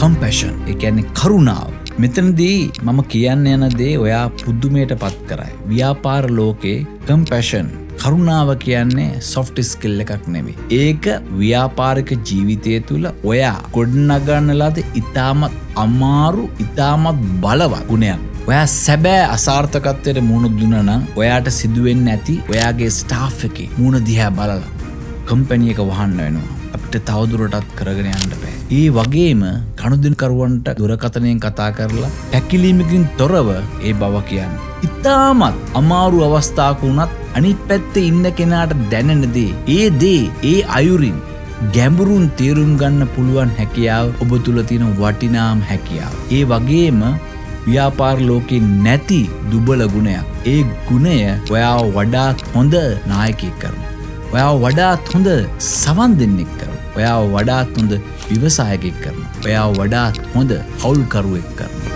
Compassion. ඒ කියන්නේ කරුණාව. මෙතනදී මම කියන්න යන දේ ඔයා පුදුමයට පත් කරයි. ව්‍යාපාර ලෝකේ කම්පැෂන් කරුණාව කියන්නේ සොෆ්ට් ස්කිල් එකක් නෙමෙයි. ඒක ව්‍යාපාරික ජීවිතය තුළ ඔයා ගොඩනගන්න ලද ඉතාමත් අමාරු ඉතාමත් බලවත් ගුණයක්. ඔයා සැබෑ අසාර්ථකත්වයට මුහුණ දුන්නා නම් ඔයාට සිදුවෙන්නේ නැති ඔයාගේ ස්ටාෆ් එකේ මුහුණ දිහා බලලා කම්පැනි එක වහන්න වෙනවා. අපිට තවදුරටත් කරගෙන යන්න බෑ. ඒ වගේම ගනුදෙනුකරුවන්ට දුරකථනයෙන් කතා කරලා පැකිලීමකින් තොරව ඒ බව කියන්නේ. ඉතාමත් අමාරු අවස්ථාවක වුණත් අනිත් පැත්තේ ඉන්න කෙනාට දැනෙන දේ ඒ අයුරින් ගැඹුරුන් තේරුම් ගන්න පුළුවන් හැකියාව ඔබ තුල තියෙන වටිනාම හැකියාව. ඒ වගේම ව්‍යාපාර ලෝකේ නැති දුබල ගුණයක්. ඒ ගුණය ඔයාව වඩාත් හොඳ නායකයෙක් කරනවා. ඔයාව වඩාත් හොඳ සවන් දෙන්නෙක් කරනවා. ඔයාව වඩාත් හොඳ ව්‍යවසායකයෙක් කරනවා. ඔයාව වඩාත් හොඳ හවුල්කරුවෙක් කරනවා.